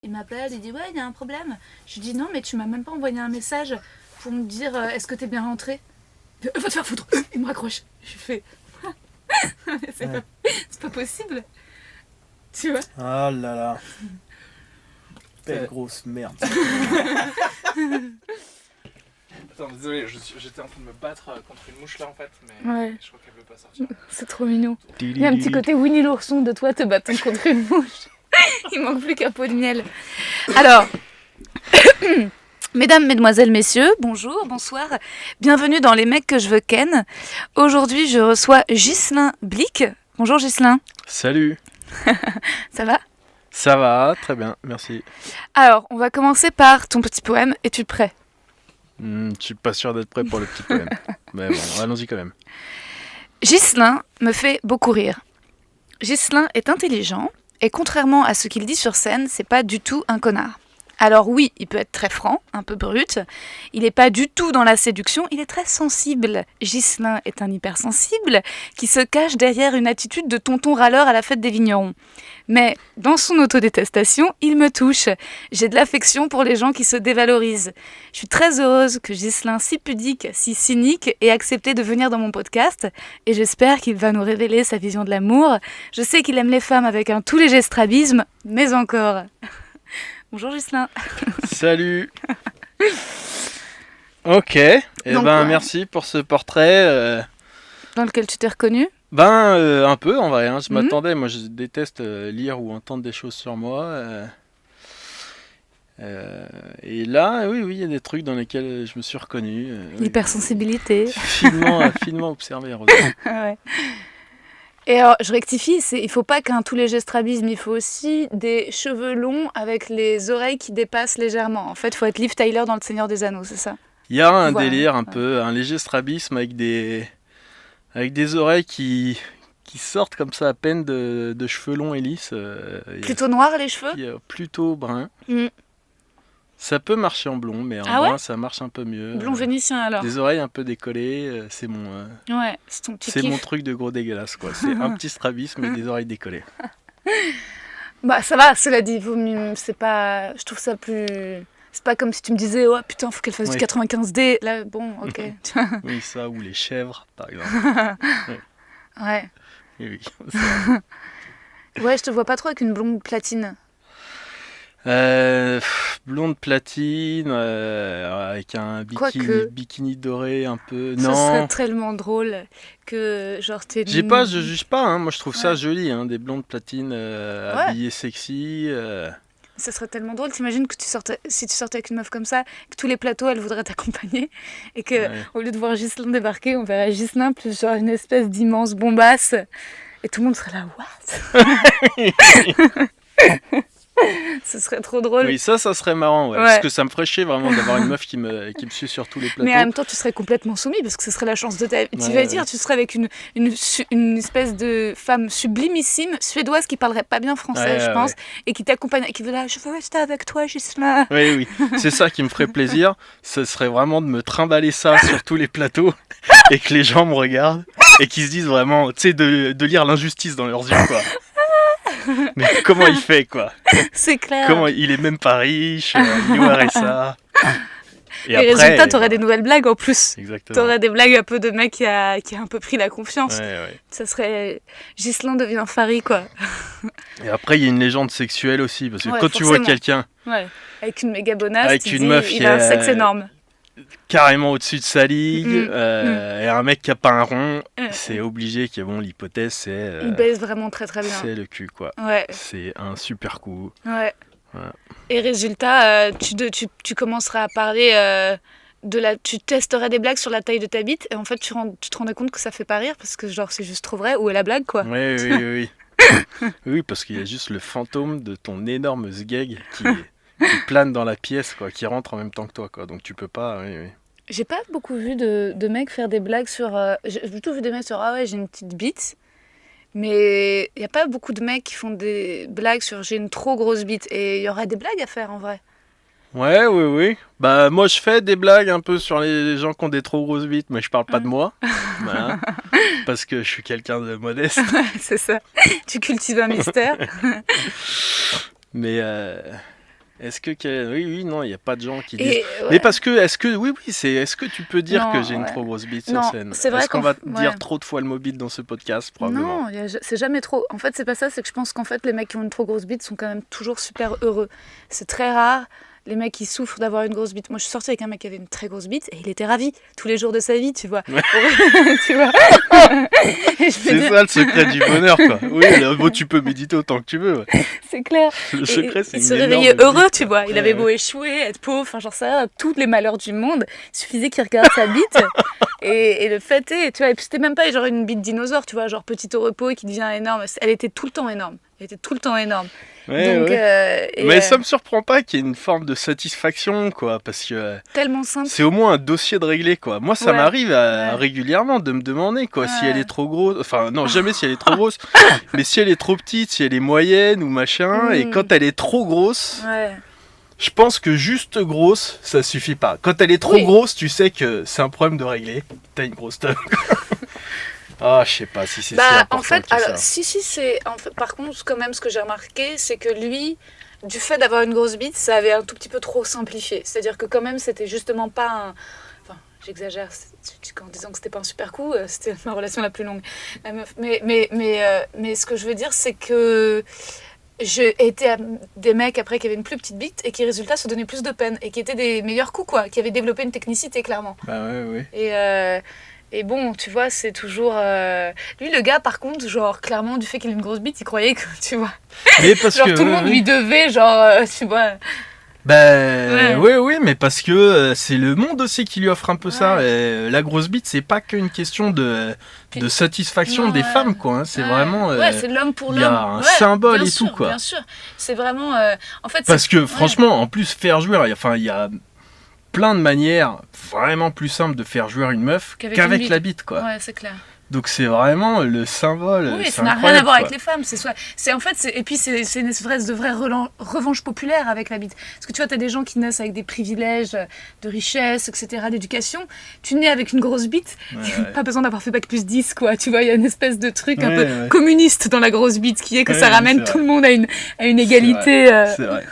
Il m'appelle, il dit ouais, il y a un problème. Je lui dis non, mais tu m'as même pas envoyé un message pour me dire est-ce que t'es bien rentré. Va te faire foutre. Il me raccroche. Je fais c'est pas possible. Tu vois. Ah là là. Belle grosse merde. Attends, désolé, j'étais en train de me battre contre une mouche là en fait, mais Ouais. je crois qu'elle veut pas sortir. C'est trop mignon. Il y a un petit côté Winnie l'ourson de toi te battant contre une mouche. Il manque plus qu'un pot de miel. Alors, mesdames, mesdemoiselles, messieurs, bonjour, bonsoir. Bienvenue dans Les mecs que je veux ken. Aujourd'hui, je reçois Ghislain Blic. Bonjour Ghislain. Salut. Ça va ? Ça va, très bien, merci. Alors, on va commencer par ton petit poème. Es-tu prêt ? Je suis pas sûr d'être prêt pour le petit poème. Mais bon, allons-y quand même. Ghislain me fait beaucoup rire. Ghislain est intelligent et contrairement à ce qu'il dit sur scène, c'est pas du tout un connard. Alors oui, il peut être très franc, un peu brut. Il n'est pas du tout dans la séduction, il est très sensible. Ghislain est un hypersensible qui se cache derrière une attitude de tonton râleur à la fête des vignerons. Mais dans son autodétestation, il me touche. J'ai de l'affection pour les gens qui se dévalorisent. Je suis très heureuse que Ghislain, si pudique, si cynique, ait accepté de venir dans mon podcast. Et j'espère qu'il va nous révéler sa vision de l'amour. Je sais qu'il aime les femmes avec un tout léger strabisme, mais encore... Bonjour Ghislain. Salut. Ok, merci pour ce portrait. Dans lequel tu t'es reconnu ? Un peu en vrai, je m'attendais, moi je déteste lire ou entendre des choses sur moi. Et là, oui, il y a des trucs dans lesquels je me suis reconnu. L'hypersensibilité. Finement observé, heureusement. Ouais. Et alors, je rectifie, il faut pas qu'un tout léger strabisme, il faut aussi des cheveux longs avec les oreilles qui dépassent légèrement. En fait, il faut être Liv Tyler dans Le Seigneur des Anneaux, c'est ça ? Il y a un Voilà. délire un peu, un léger strabisme avec des oreilles qui sortent comme ça à peine de cheveux longs et lisses. Plutôt noirs les cheveux ? Plutôt brun. Mm. Ça peut marcher en blond, mais en brun ça marche un peu mieux. Blond vénitien alors ? Des oreilles un peu décollées, c'est mon... Ouais, c'est ton petit c'est kiff. mon truc de gros dégueulasse, quoi. C'est un petit strabisme et des oreilles décollées. Bah ça va, cela dit, c'est pas... Je trouve ça plus... C'est pas comme si tu me disais, oh putain, faut qu'elle fasse du 95D. Là, bon, ok. Oui, ça, ou les chèvres, par exemple. Ouais. Oui. Ouais, je te vois pas trop avec une blonde platine. Blonde platine, avec un bikini doré un peu. Ça Non. serait tellement drôle que genre t'es... Je juge pas, hein. Moi je trouve ça joli, hein, des blondes platines habillées sexy. Ça serait tellement drôle, t'imagines que si tu sortais avec une meuf comme ça, que tous les plateaux elle voudrait t'accompagner et que au lieu de voir Ghislain débarquer, on verrait Ghislain plus genre une espèce d'immense bombasse et tout le monde serait là, what? Ce serait trop drôle. Oui, ça serait marrant, parce que ça me ferait chier vraiment d'avoir une meuf qui me suit sur tous les plateaux. Mais en même temps, tu serais complètement soumis parce que ce serait la chance de ta vie. Tu vas dire, tu serais avec une espèce de femme sublimissime suédoise qui parlerait pas bien français, je pense, et qui t'accompagne, qui veut là, je veux rester avec toi, Ghislain. Oui, c'est ça qui me ferait plaisir. Ce serait vraiment de me trimballer ça sur tous les plateaux et que les gens me regardent et qu'ils se disent vraiment, tu sais, de lire l'injustice dans leurs yeux, quoi. Mais comment il fait, quoi? C'est clair. Comment il est même pas riche, il au RSA. Et après, résultat, t'aurais des nouvelles blagues en plus. Exactement. T'aurais des blagues un peu de mec qui a un peu pris la confiance. Ouais. Ça serait... Ghislain devient Farid, quoi. Et après, il y a une légende sexuelle aussi, parce que quand tu forcément. vois quelqu'un... Avec une méga bonasse, avec une meuf il a un sexe énorme. Carrément au-dessus de sa ligue, et un mec qui a pas un rond, c'est obligé que l'hypothèse c'est... il baise vraiment très très bien. C'est le cul, quoi. Ouais. C'est un super coup. Ouais. Voilà. Et résultat, tu commenceras à parler tu testerais des blagues sur la taille de ta bite, et en fait tu te rendais compte que ça fait pas rire, parce que genre c'est juste trop vrai, où est la blague, quoi. Oui. Oui, parce qu'il y a juste le fantôme de ton énorme sgeg qui plane dans la pièce, quoi, qui rentre en même temps que toi, quoi. Donc tu peux pas... Oui. J'ai pas beaucoup vu de mecs faire des blagues sur... j'ai plutôt vu des mecs sur « Ah ouais, j'ai une petite bite ». Mais il n'y a pas beaucoup de mecs qui font des blagues sur « J'ai une trop grosse bite ». Et il y aurait des blagues à faire, en vrai. Ouais, oui. Bah, moi, je fais des blagues un peu sur les gens qui ont des trop grosses bites, mais je parle pas de moi. Voilà. Parce que je suis quelqu'un de modeste. C'est ça. Tu cultives un mystère. Mais Oui, non, il n'y a pas de gens qui disent. Et, Mais parce que, est-ce que tu peux dire Non, que j'ai une ouais. trop grosse bite sur Non, scène? c'est vrai Est-ce qu'on va ouais. dire trop de fois le mot bite dans ce podcast? Probablement. Non, c'est jamais trop. En fait, c'est pas ça, c'est que je pense qu'en fait, les mecs qui ont une trop grosse bite sont quand même toujours super heureux. C'est très rare, les mecs qui souffrent d'avoir une grosse bite. Moi, je suis sortie avec un mec qui avait une très grosse bite et il était ravi tous les jours de sa vie, tu vois. Ouais. Tu vois. Et je veux C'est dire, ça le secret du bonheur, quoi. Oui, là, bon, tu peux méditer autant que tu veux. Ouais. c'est clair. Le Et secret, c'est il une se énorme réveillait bite, heureux, quoi. tu vois. Il Ouais, avait beau ouais. échouer, être pauvre, enfin, j'en sais rien, tous les malheurs du monde. Il suffisait qu'il regarde sa bite. Et le fait est, tu vois, et puis c'était même pas genre une bite dinosaure, tu vois, genre petit au repos et qui devient énorme. Elle était tout le temps énorme. Elle était tout le temps énorme. Ouais, Donc, ouais. et, Mais ça me surprend pas qu'il y ait une forme de satisfaction, quoi, parce que tellement simple. c'est au moins un dossier de régler, quoi. Moi, ça Ouais. m'arrive Ouais. régulièrement de me demander, quoi, si Ouais. elle est trop grosse. Enfin, non, jamais si elle est trop grosse, mais si elle est trop petite, si elle est moyenne ou machin. Et Mm. quand elle est trop grosse, Ouais. je pense que juste grosse, ça suffit pas. Quand elle est trop Oui. grosse, tu sais que c'est un problème de régler. T'as une grosse teub. Ah, je sais pas si c'est si Bah, important en fait, que alors, ça. si, c'est. En fait, par contre, quand même, ce que j'ai remarqué, c'est que lui, du fait d'avoir une grosse bite, ça avait un tout petit peu trop simplifié. C'est-à-dire que, quand même, c'était justement pas un. Enfin, j'exagère en disant que c'était pas un super coup, c'était ma relation la plus longue. La meuf. Mais ce que je veux dire, c'est que. J'ai été à des mecs après qui avaient une plus petite bite et qui, résultat, se donnaient plus de peine et qui étaient des meilleurs coups, quoi, qui avaient développé une technicité, clairement. Bah ouais. Et bon, tu vois, c'est toujours... Lui, le gars, par contre, genre, clairement, du fait qu'il a une grosse bite, il croyait que, tu vois... Mais parce Genre, que tout le monde lui devait, genre, tu vois... Ben Ouais. oui, mais parce que c'est le monde aussi qui lui offre un peu ça. Ouais. Et la grosse bite, c'est pas qu'une question de Puis- satisfaction Non, des ouais. femmes, quoi. Hein. C'est Ouais. vraiment. Ouais, c'est l'homme pour il l'homme. y a un Ouais, symbole bien et sûr, tout, quoi. Bien sûr. C'est vraiment... En fait, Parce c'est- que ouais. franchement, en plus, faire jouir, il y a plein de manières vraiment plus simples de faire jouir une meuf Qu'avec qu'avec une bite. la bite, quoi. Ouais, c'est clair. Donc c'est vraiment le symbole. Oui, c'est ça n'a rien à incroyable, voir quoi. avec les femmes. Et puis c'est une espèce de vraie revanche populaire avec la bite. Parce que tu vois, t'as des gens qui naissent avec des privilèges de richesse, etc., d'éducation. Tu nais avec une grosse bite, Ouais. pas besoin d'avoir fait bac plus 10, quoi. Tu vois, il y a une espèce de truc un peu Ouais. communiste dans la grosse bite qui est que Ouais, ça ramène c'est tout vrai. le monde à une égalité. C'est vrai.